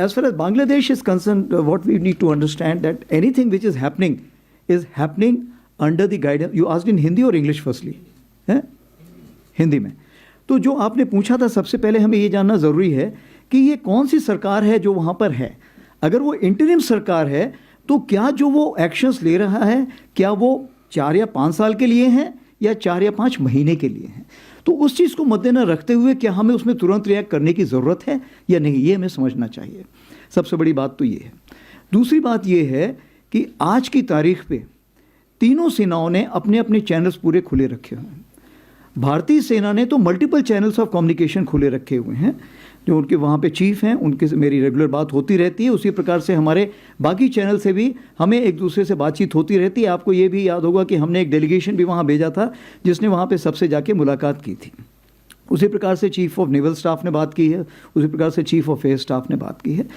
as far as Bangladesh is concerned, what we need to understand that anything which is happening under the guidance. You asked in Hindi or English firstly? Hindi में. तो जो आपने पूछा था, सबसे पहले हमें ये जानना ज़रूरी है कि ये कौन सी सरकार है जो वहाँ पर है. अगर वो इंटरिम सरकार है तो क्या जो वो एक्शंस ले रहा है, क्या वो 4 या 5 साल के लिए हैं या 4 या 5 महीने के लिए हैं. तो उस चीज़ को मद्देनजर रखते हुए क्या हमें उसमें तुरंत रिएक्ट करने की ज़रूरत है या नहीं, ये हमें समझना चाहिए. सबसे बड़ी बात तो ये है. दूसरी बात ये है कि आज की तारीख पे तीनों सेनाओं ने अपने अपने चैनल्स पूरे खुले रखे हुए हैं. भारतीय सेना ने तो मल्टीपल चैनल्स ऑफ कम्युनिकेशन खुले रखे हुए हैं. जो उनके वहाँ पे चीफ हैं उनके से मेरी रेगुलर बात होती रहती है. उसी प्रकार से हमारे बाकी चैनल से भी हमें एक दूसरे से बातचीत होती रहती है. आपको ये भी याद होगा कि हमने एक डेलीगेशन भी वहाँ भेजा था जिसने वहाँ पे सबसे जाके मुलाकात की थी. उसी प्रकार से चीफ ऑफ नेवल स्टाफ ने बात की है, उसी प्रकार से चीफ ऑफ एयर स्टाफ ने बात की है.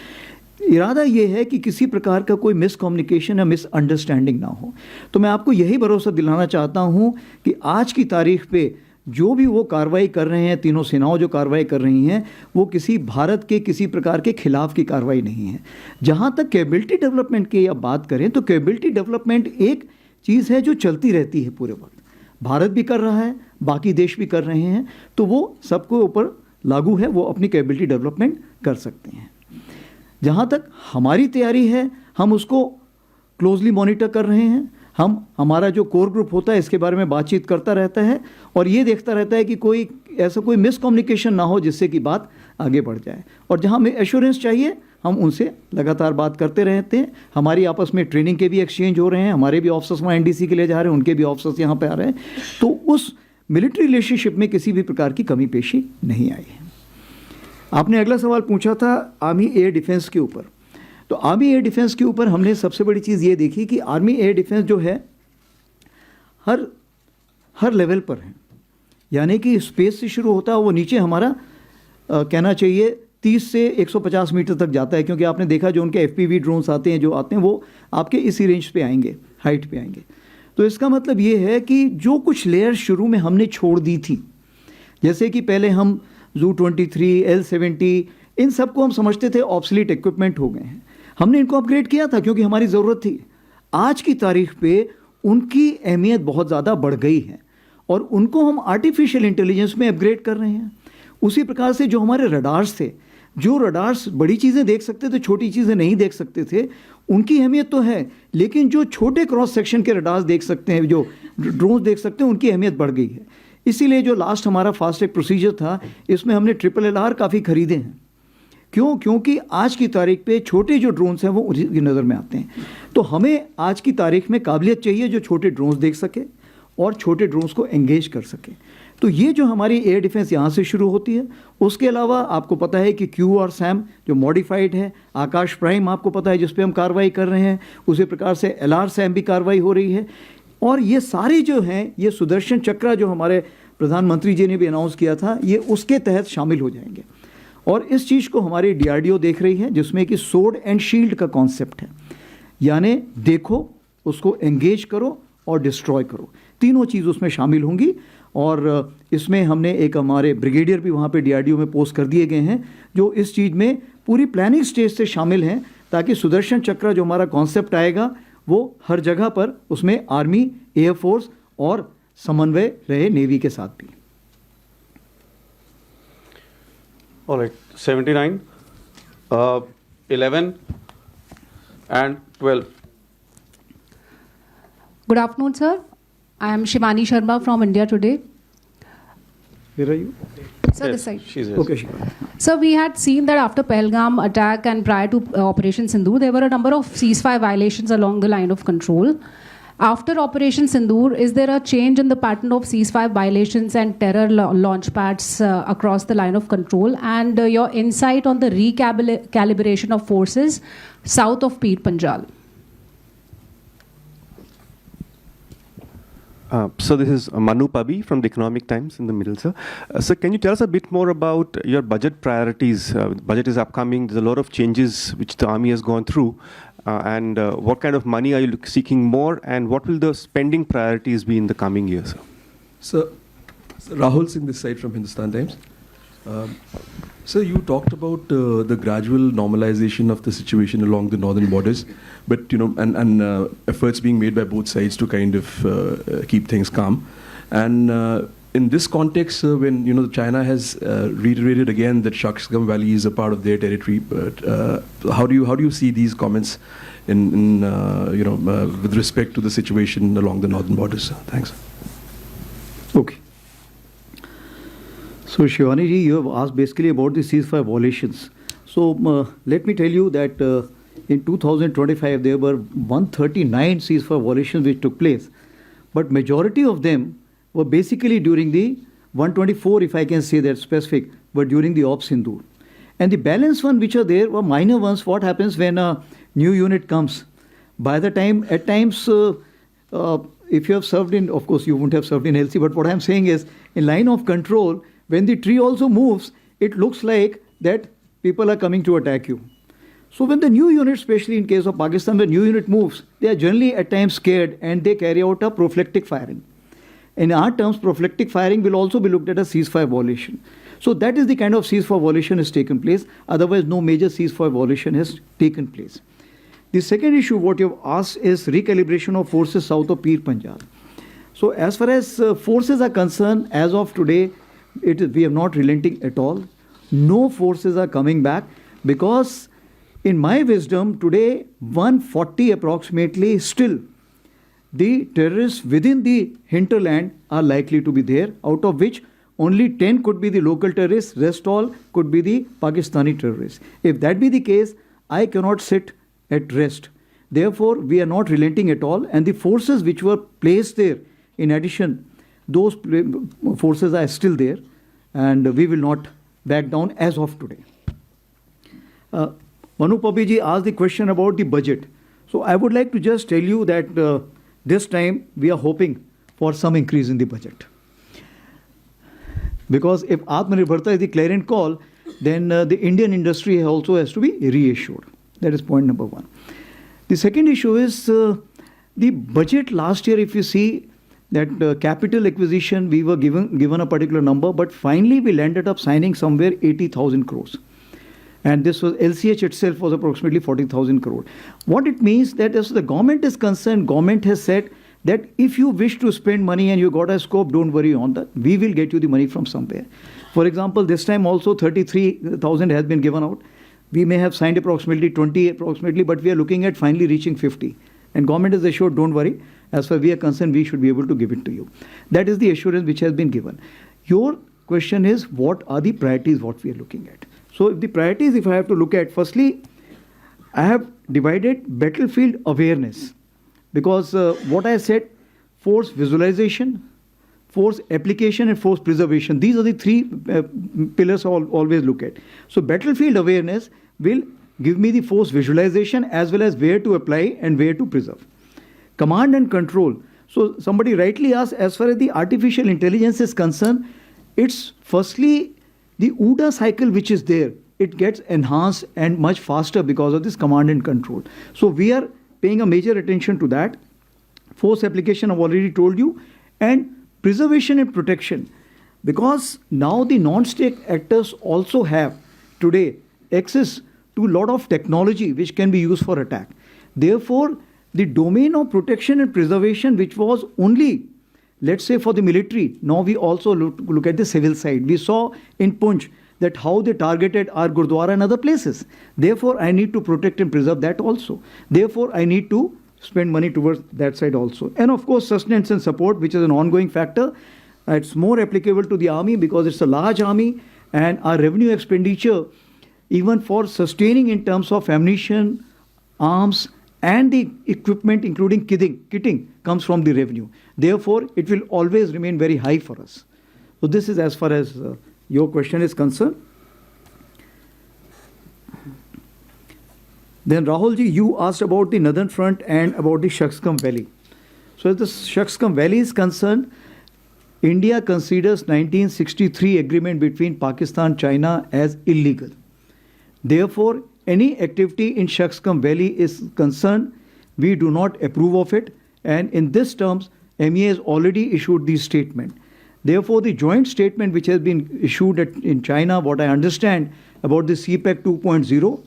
इरादा ये है कि किसी प्रकार का कोई मिसकम्युनिकेशन या मिसअंडरस्टैंडिंग ना हो. तो मैं आपको यही भरोसा दिलाना चाहता हूँ कि आज की तारीख पे जो भी वो कार्रवाई कर रहे हैं, तीनों सेनाओं जो कार्रवाई कर रही हैं, वो किसी भारत के किसी प्रकार के खिलाफ की कार्रवाई नहीं है. जहाँ तक कैपेबिलिटी डेवलपमेंट की आप बात करें तो कैपेबिलिटी डेवलपमेंट एक चीज़ है जो चलती रहती है पूरे वक्त. भारत भी कर रहा है, बाकी देश भी कर रहे हैं, तो वो सबको ऊपर लागू है, वो अपनी कैपेबिलिटी डेवलपमेंट कर सकते हैं. जहाँ तक हमारी तैयारी है, हम उसको क्लोजली मॉनिटर कर रहे हैं. हमारा जो कोर ग्रुप होता है इसके बारे में बातचीत करता रहता है और ये देखता रहता है कि कोई ऐसा कोई मिसकम्युनिकेशन ना हो जिससे कि बात आगे बढ़ जाए. और जहाँ हमें एश्योरेंस चाहिए हम उनसे लगातार बात करते रहते हैं. हमारी आपस में ट्रेनिंग के भी एक्सचेंज हो रहे हैं. हमारे भी ऑफिसर्स वहाँ NDC के लिए जा रहे हैं, उनके भी ऑफिसर्स यहाँ पे आ रहे हैं. तो उस मिलिट्री रिलेशनशिप में किसी भी प्रकार की कमी पेशी नहीं आई है. आपने अगला सवाल पूछा था आर्मी एयर डिफेंस के ऊपर. तो आर्मी एयर डिफेंस के ऊपर हमने सबसे बड़ी चीज़ ये देखी कि आर्मी एयर डिफेंस जो है हर लेवल पर है. यानी कि स्पेस से शुरू होता है, वो नीचे हमारा कहना चाहिए 30 से 150 मीटर तक जाता है. क्योंकि आपने देखा जो उनके FPV ड्रोन्स आते हैं, जो आते हैं वो आपके इसी रेंज पे आएंगे, हाइट पे आएंगे. तो इसका मतलब ये है कि जो कुछ लेयर शुरू में हमने छोड़ दी थी, जैसे कि पहले हम Zu-23, L-70 इन सबको हम समझते थे ऑब्सलीट इक्विपमेंट हो गए हैं. हमने इनको अपग्रेड किया था क्योंकि हमारी ज़रूरत थी. आज की तारीख पे उनकी अहमियत बहुत ज़्यादा बढ़ गई है और उनको हम आर्टिफिशियल इंटेलिजेंस में अपग्रेड कर रहे हैं. उसी प्रकार से जो हमारे रडार्स थे, जो रडार्स बड़ी चीज़ें देख सकते थे, छोटी चीज़ें नहीं देख सकते थे, उनकी अहमियत तो है. लेकिन जो छोटे क्रॉस सेक्शन के रडार्स देख सकते हैं, जो ड्रोन देख सकते हैं, उनकी अहमियत बढ़ गई है. इसीलिए जो लास्ट हमारा फास्ट ट्रैक प्रोसीजर था, इसमें हमने LLR काफ़ी खरीदे हैं. क्यों? क्योंकि आज की तारीख पे छोटे जो ड्रोन्स हैं वो उसी की नज़र में आते हैं. तो हमें आज की तारीख में काबिलियत चाहिए जो छोटे ड्रोन्स देख सके और छोटे ड्रोन्स को एंगेज कर सके. तो ये जो हमारी एयर डिफेंस यहाँ से शुरू होती है. उसके अलावा आपको पता है कि Q और SAM जो मॉडिफाइड है, आकाश प्राइम आपको पता है जिस पे हम कार्रवाई कर रहे हैं, उसी प्रकार से LR SAM भी कार्रवाई हो रही है. और ये सारे जो हैं, ये सुदर्शन चक्र जो हमारे प्रधानमंत्री जी ने भी अनाउंस किया था, ये उसके तहत शामिल हो जाएंगे. और इस चीज़ को हमारी DRDO देख रही है, जिसमें कि सोर्ड एंड शील्ड का कॉन्सेप्ट है. यानी देखो, उसको एंगेज करो और डिस्ट्रॉय करो, तीनों चीज़ उसमें शामिल होंगी. और इसमें हमने एक हमारे ब्रिगेडियर भी वहाँ पे DRDO में पोस्ट कर दिए गए हैं जो इस चीज़ में पूरी प्लानिंग स्टेज से शामिल हैं, ताकि सुदर्शन चक्र जो हमारा कॉन्सेप्ट आएगा वो हर जगह पर उसमें आर्मी, एयरफोर्स और समन्वय रहे नेवी के साथ भी. All right, 79, 11 and 12. Good afternoon, sir. I am Shivani Sharma from India Today. Where are you? Sir, Yes, this side. she's here. Okay, Shiva. Sir, we had seen that after Pahalgam attack and prior to Operation Sindoor, there were a number of ceasefire violations along the line of control. After Operation Sindoor, is there a change in the pattern of ceasefire violations and terror launch pads across the line of control? And your insight on the recalibration of forces south of Peer Panjal? So this is Manu Pabi from the Economic Times in the middle, sir. So can you tell us a bit more about your budget priorities? Budget is upcoming. There's a lot of changes which the army has gone through. And what kind of money are you seeking more? And what will the spending priorities be in the coming years, sir? So Rahul Singh this side from Hindustan Times. Sir, you talked about the gradual normalization of the situation along the northern borders, but and efforts being made by both sides to kind of keep things calm. And in this context, when China has reiterated again that Shaksgam Valley is a part of their territory, but how do you see these comments in with respect to the situation along the northern borders? Thanks. Okay. So, Shivani ji, you have asked basically about the ceasefire violations. So, let me tell you that in 2025 there were 139 ceasefire violations which took place, but majority of them were basically during the 124, if I can say that specific, but during the Op Sindoor. And the balance one which are there were minor ones. What happens when a new unit comes? By the time, at times, if you have served in, of course, you won't have served in LC, but what I'm saying is, in line of control, when the tree also moves, it looks like that people are coming to attack you. So when the new unit, especially in case of Pakistan, the new unit moves, they are generally at times scared and they carry out a prophylactic firing. In our terms, prophylactic firing will also be looked at as ceasefire violation. So that is the kind of ceasefire violation has taken place. Otherwise, no major ceasefire violation has taken place. The second issue, what you have asked, is recalibration of forces south of Pir Panjal. So as far as forces are concerned, as of today, we are not relenting at all. No forces are coming back because, in my wisdom, today 140 approximately still the terrorists within the hinterland are likely to be there, out of which only 10 could be the local terrorists, rest all could be the Pakistani terrorists. If that be the case, I cannot sit at rest. Therefore, we are not relenting at all, and the forces which were placed there, in addition, those forces are still there, and we will not back down as of today. Manu Pabi ji asked the question about the budget. So I would like to just tell you that this time we are hoping for some increase in the budget. Because if Atmanirbharta is the clarion call, then the Indian industry also has to be reassured. That is point number one. The second issue is the budget last year, if you see, that capital acquisition, we were given a particular number, but finally we landed up signing somewhere 80,000 crores. And this was, LCH itself was approximately 40,000 crore. What it means that as the government is concerned, government has said that if you wish to spend money and you got a scope, don't worry on that. We will get you the money from somewhere. For example, this time also 33,000 has been given out. We may have signed approximately 20 approximately, but we are looking at finally reaching 50. And government is assured, don't worry. As far as we are concerned, we should be able to give it to you. That is the assurance which has been given. Your question is, what are the priorities what we are looking at? So if the priorities, if I have to look at, firstly, I have divided battlefield awareness. Because what I said, force visualization, force application and force preservation. These are the three pillars I always look at. So battlefield awareness will give me the force visualization as well as where to apply and where to preserve. Command and control. So somebody rightly asked, as far as the artificial intelligence is concerned, it's firstly the OODA cycle which is there. It gets enhanced and much faster because of this command and control. So we are paying a major attention to that. Force application I've already told you. And preservation and protection. Because now the non-state actors also have today access to a lot of technology which can be used for attack. Therefore, the domain of protection and preservation, which was only, let's say, for the military, now we also look at the civil side. We saw in Poonch that how they targeted our Gurdwara and other places. Therefore, I need to protect and preserve that also. Therefore, I need to spend money towards that side also. And of course, sustenance and support, which is an ongoing factor. It's more applicable to the army because it's a large army, and our revenue expenditure, even for sustaining in terms of ammunition, arms, and the equipment, including kitting, comes from the revenue. Therefore, it will always remain very high for us. So this is as far as your question is concerned. Then Rahul ji, you asked about the Northern Front and about the Shaksgam Valley. So as the Shaksgam Valley is concerned, India considers 1963 agreement between Pakistan and China as illegal. Therefore, any activity in Shaksgam Valley is concerned, we do not approve of it. And in this terms, MEA has already issued the statement. Therefore, the joint statement which has been issued in China, what I understand about the CPEC 2.0,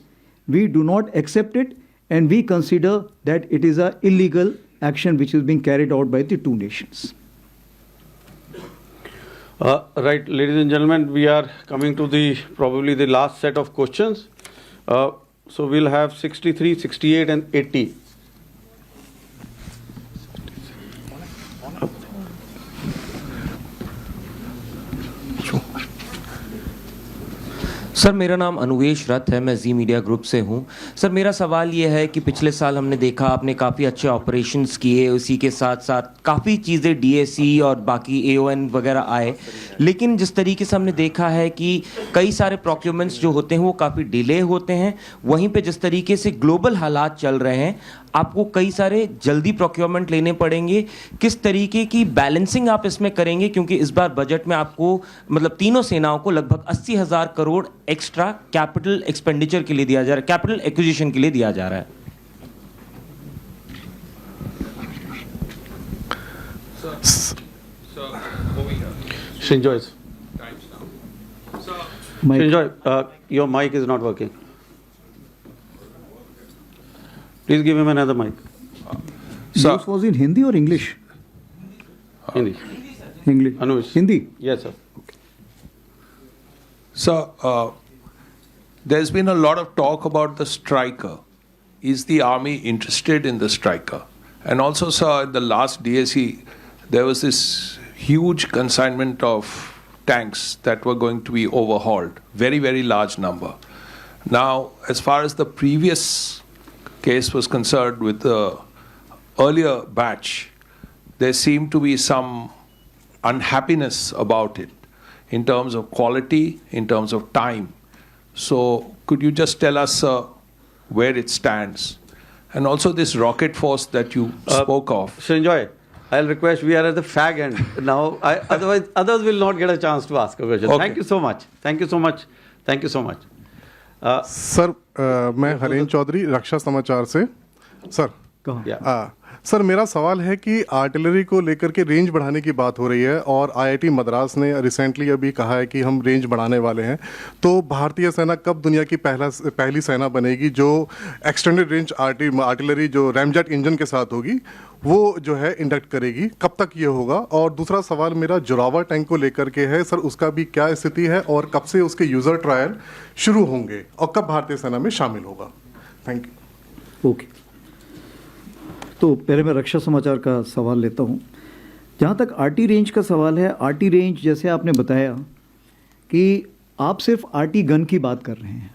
we do not accept it, and we consider that it is an illegal action which is being carried out by the two nations. Right, ladies and gentlemen, we are coming to the probably the last set of questions. So we'll have 63, 68 and 80. Sir मेरा नाम अनुवेश रथ है, मैं जी media group से हूं। Sir मेरा सवाल ये है कि पिछले साल हमने देखा आपने काफ़ी अच्छे ऑपरेशंस किए, उसी के साथ साथ काफ़ी चीज़ें डीएसी और बाकी एओएन वगैरह आए, लेकिन जिस तरीके से हमने देखा है कि कई सारे प्रोक्योरमेंट्स जो होते हैं वो काफ़ी डिले होते हैं। वहीं पे जिस तरीके से ग्लोबल हालात चल रहे हैं, आपको कई सारे जल्दी प्रोक्योरमेंट लेने पड़ेंगे। किस तरीके की बैलेंसिंग आप इसमें करेंगे, क्योंकि इस बार बजट में आपको मतलब तीनों सेनाओं को लगभग 80,000 करोड़ एक्स्ट्रा कैपिटल एक्सपेंडिचर के लिए दिया जा रहा है, कैपिटल एक्विजिशन के लिए दिया जा रहा है। Srinjoy. Srinjoy, your mic is not working. Please give him another mic. This was in Hindi or English? Hindi. English. Anush. Hindi. Yes, sir. So, there's been a lot of talk about the striker. Is the army interested in the striker? And also, sir, in the last DSE, there was this huge consignment of tanks that were going to be overhauled. Very, very large number. Now, as far as the previous case was concerned with the earlier batch, there seemed to be some unhappiness about it in terms of quality, in terms of time. So could you just tell us where it stands? And also this rocket force that you spoke of. Srinjoy, I'll request, we are at the fag end now. Otherwise, others will not get a chance to ask a question. Okay. Thank you so much. Thank you so much. Thank you so much. Sir मैं हरेंद्र चौधरी रक्षा समाचार से। Sir Yeah. Sir मेरा सवाल है कि artillery को लेकर के रेंज बढ़ाने की बात हो रही है और आईआईटी मद्रास ने रिसेंटली अभी कहा है कि हम रेंज बढ़ाने वाले हैं, तो भारतीय सेना कब दुनिया की पहली सेना बनेगी जो एक्सटेंडेड रेंज आर्टिलरी जो रैमजेट इंजन के साथ होगी वो जो है इंडक्ट करेगी, कब तक ये होगा? और दूसरा सवाल मेरा जोरावर टैंक को लेकर के है सर, उसका भी क्या स्थिति है और कब से उसके यूज़र ट्रायल शुरू होंगे और कब भारतीय सेना में शामिल होगा? Thank you. ओके, तो पहले मैं रक्षा समाचार का सवाल लेता हूँ। जहाँ तक आरटी रेंज का सवाल है, आरटी रेंज जैसे आपने बताया कि आप सिर्फ आरटी गन की बात कर रहे हैं,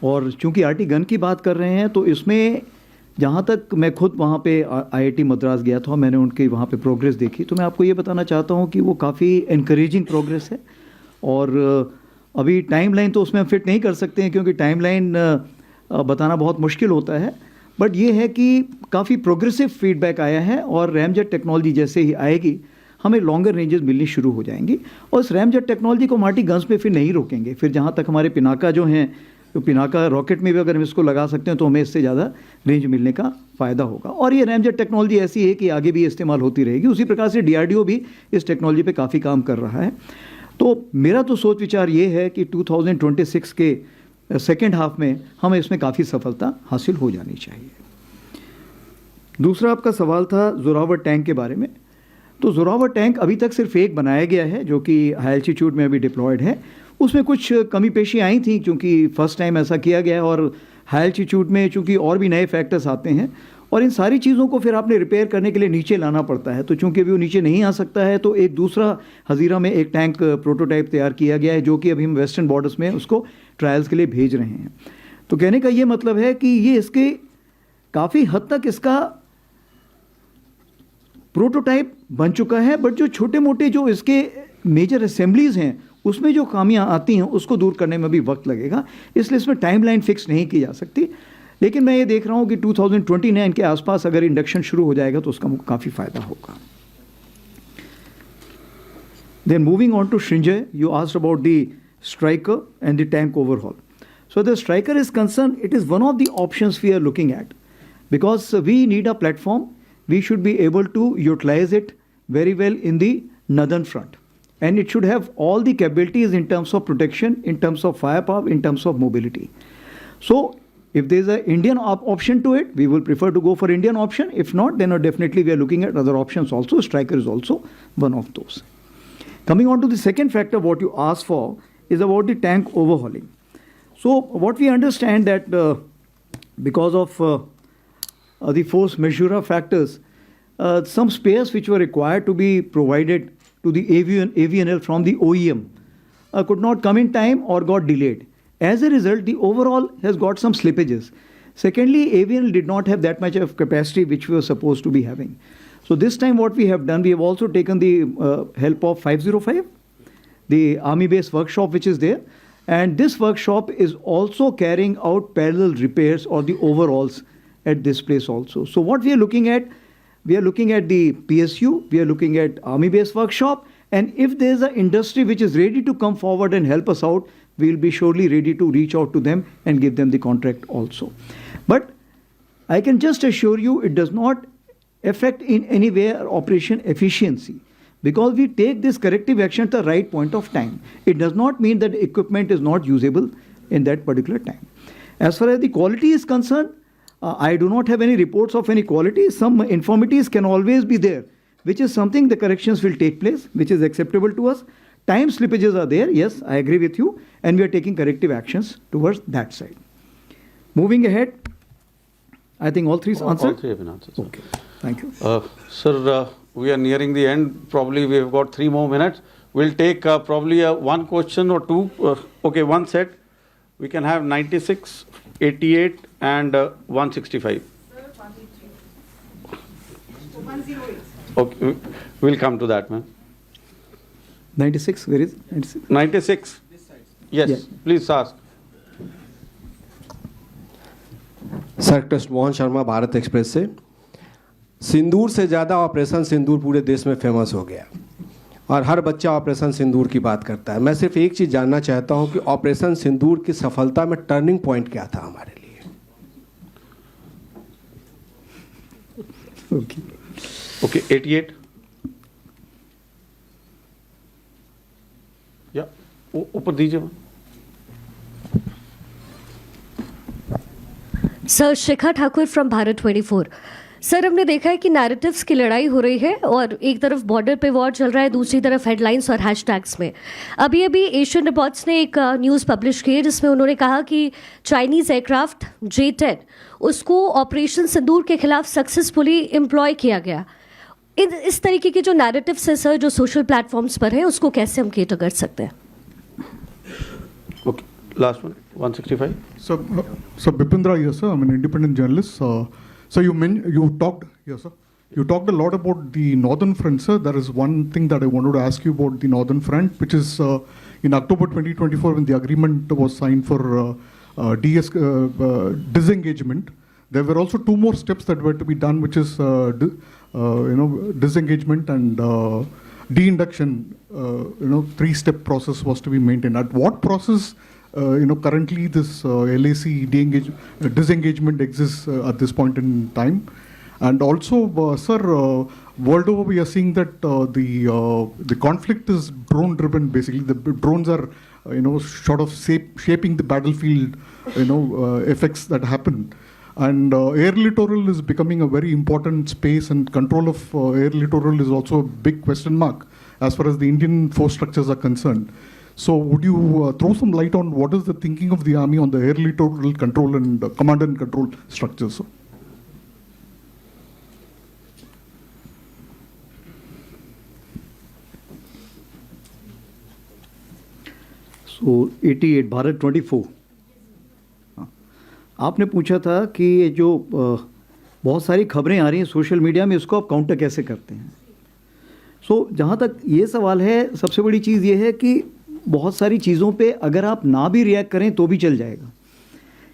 और चूंकि आरटी गन की बात कर रहे हैं तो इसमें जहाँ तक मैं खुद वहाँ पे आईआईटी मद्रास गया था, मैंने उनकी वहाँ पे प्रोग्रेस देखी, तो मैं आपको ये बताना चाहता हूँ कि वो काफ़ी इनकरेजिंग प्रोग्रेस है। और अभी टाइमलाइन तो उसमें हम फिट नहीं कर सकते हैं क्योंकि टाइमलाइन बताना बहुत मुश्किल होता है, बट ये है कि काफ़ी प्रोग्रेसिव फीडबैक आया है और रैमजेट टेक्नोलॉजी जैसे ही आएगी हमें लॉन्गर रेंजेस मिलनी शुरू हो जाएंगी। और इस रैमजेट टेक्नोलॉजी को मार्टी गन्स पे फिर नहीं रोकेंगे। फिर जहाँ तक हमारे पिनाका जो हैं, तो पिनाका रॉकेट में भी अगर हम इसको लगा सकते हैं तो हमें इससे ज़्यादा रेंज मिलने का फ़ायदा होगा। और ये रैमजेट टेक्नोलॉजी ऐसी है कि आगे भी इस्तेमाल होती रहेगी। उसी प्रकार से DRDO भी इस टेक्नोलॉजी पे काफ़ी काम कर रहा है। तो मेरा तो सोच विचार ये है कि 2026 के सेकेंड हाफ में हमें इसमें काफ़ी सफलता हासिल हो जानी चाहिए। दूसरा आपका सवाल था जोरावर टैंक के बारे में। तो जोरावर टैंक अभी तक सिर्फ एक बनाया गया है जो कि हाई एल्टीट्यूड में अभी डिप्लॉयड है। उसमें कुछ कमी पेशी आई थी क्योंकि फर्स्ट टाइम ऐसा किया गया है, और हाई एल्टीट्यूड में चूँकि और भी नए फैक्टर्स आते हैं और इन सारी चीज़ों को फिर आपने रिपेयर करने के लिए नीचे लाना पड़ता है। तो चूँकि अभी वो नीचे नहीं आ सकता है तो एक दूसरा हज़ीरा में एक टैंक प्रोटोटाइप तैयार किया गया है जो कि अभी हम वेस्टर्न बॉर्डर्स में उसको ट्रायल्स के लिए भेज रहे हैं। तो कहने का ये मतलब है कि ये इसके काफ़ी हद तक इसका प्रोटोटाइप बन चुका है, बट जो छोटे मोटे जो इसके मेजर असेंबलीज़ हैं उसमें जो खामियां आती हैं उसको दूर करने में भी वक्त लगेगा, इसलिए इसमें टाइमलाइन फिक्स नहीं की जा सकती। लेकिन मैं ये देख रहा हूँ कि 2029 के आसपास अगर इंडक्शन शुरू हो जाएगा तो उसका काफ़ी फ़ायदा होगा। Then moving on to Srinjoy, you asked about the Striker and the tank overhaul. So the Striker is concerned, it is one of the options we are looking at because we need a platform. We should be able to utilize it very well in the northern front, and it should have all the capabilities in terms of protection, in terms of firepower, in terms of mobility. So if there is an Indian option to it, we will prefer to go for Indian option. If not, then definitely we are looking at other options also. Stryker is also one of those. Coming on to the second factor, what you asked for is about the tank overhauling. So what we understand that because of the force majeure factors, some spares which were required to be provided to the AVNL from the OEM could not come in time or got delayed. As a result, the overall has got some slippages. Secondly, AVNL did not have that much of capacity which we were supposed to be having. So this time what we have done, we have also taken the help of 505, the army base workshop which is there. And this workshop is also carrying out parallel repairs or the overhauls at this place also. So what we are looking at the PSU, we are looking at army base workshop, and if there is an industry which is ready to come forward and help us out, we will be surely ready to reach out to them and give them the contract also. But I can just assure you it does not affect in any way our operation efficiency, because we take this corrective action at the right point of time. It does not mean that the equipment is not usable in that particular time. As far as the quality is concerned, I do not have any reports of any quality. Some infirmities can always be there, which is something the corrections will take place, which is acceptable to us. Time slippages are there, yes, I agree with you, and we are taking corrective actions towards that side. Moving ahead, I think all three is answered. All three have been answered. Sir. Okay, thank you. Sir, we are nearing the end. Probably we have got 3 more minutes. We'll take probably one question or two. Okay, one set. We can have 96, 88 and 165. Okay, we'll come to that, man. 96, where is 96? 96. Yes, Yes. please ask. Sir Krishna Mohan Sharma Bharat express से। सिंदूर से ज़्यादा operation सिंदूर पूरे देश में famous हो गया और हर बच्चा ऑपरेशन सिंदूर की बात करता है। मैं सिर्फ एक चीज़ जानना चाहता हूं कि ऑपरेशन सिंदूर की सफलता में टर्निंग पॉइंट क्या था हमारे लिए? Okay, 88. या ऊपर दीजिए। Sir Shikha Thakur from Bharat 24। Sir हमने देखा है कि नैरेटिव्स की लड़ाई हो रही है और एक तरफ बॉर्डर पे वॉर चल रहा है, दूसरी तरफ हेडलाइंस और हैशटैग्स में। अभी एशियन रिपोर्ट्स ने एक न्यूज़ पब्लिश की है जिसमें उन्होंने कहा कि चाइनीज़ एयरक्राफ्ट J-10 उसको ऑपरेशन सिंदूर के खिलाफ सक्सेसफुली एम्प्लॉय किया गया। इस तरीके के जो नैरेटिव्स है सर जो सोशल प्लेटफॉर्म्स पर है उसको कैसे हम केटर कर सकते हैं? Okay, last one, 165. So Bipindra here, sir. I'm an independent journalist. So you talked a lot about the northern front, sir. There is one thing that I wanted to ask you about the northern front, which is in October 2024 when the agreement was signed for disengagement. There were also 2 more steps that were to be done, which is disengagement and de-induction. 3-step process was to be maintained. At what process? Currently this LAC disengagement exists at this point in time. And also, sir, world over we are seeing that the conflict is drone driven. Basically, the drones are, sort of shaping the battlefield, effects that happen. And air littoral is becoming a very important space, and control of air littoral is also a big question mark as far as the Indian force structures are concerned. So would you throw some light on what is the thinking of the army on the air littoral control and command and control structures? So 88 Bharat 24। आपने पूछा था कि ये जो बहुत सारी खबरें आ रही हैं सोशल मीडिया में, इसको आप काउंटर कैसे करते हैं। जहाँ तक ये सवाल है, सबसे बड़ी चीज़ ये है कि बहुत सारी चीज़ों पे अगर आप ना भी रिएक्ट करें तो भी चल जाएगा,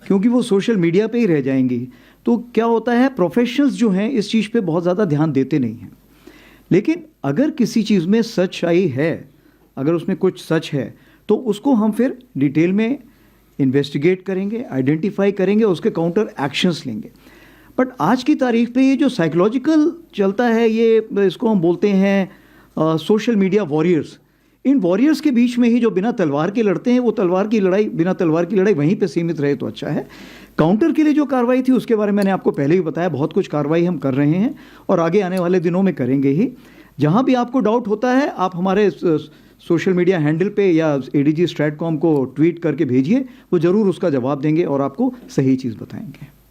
क्योंकि वो सोशल मीडिया पे ही रह जाएंगी। तो क्या होता है, प्रोफेशनल्स जो हैं इस चीज़ पे बहुत ज़्यादा ध्यान देते नहीं हैं। लेकिन अगर किसी चीज़ में सच्चाई है, अगर उसमें कुछ सच है, तो उसको हम फिर डिटेल में इन्वेस्टिगेट करेंगे, आइडेंटिफाई करेंगे, उसके काउंटर एक्शंस लेंगे। बट आज की तारीख पे ये जो साइकोलॉजिकल चलता है, ये इसको हम बोलते हैं सोशल मीडिया वॉरियर्स, इन वॉरियर्स के बीच में ही जो बिना तलवार के लड़ते हैं, वो तलवार की लड़ाई, बिना तलवार की लड़ाई वहीं पे सीमित रहे तो अच्छा है। काउंटर के लिए जो कार्रवाई थी उसके बारे में मैंने आपको पहले ही बताया, बहुत कुछ कार्रवाई हम कर रहे हैं और आगे आने वाले दिनों में करेंगे ही। जहाँ भी आपको डाउट होता है आप हमारे सोशल मीडिया हैंडल पे या ADG Stratcom को ट्वीट करके भेजिए, वो ज़रूर उसका जवाब देंगे और आपको सही चीज़ बताएंगे।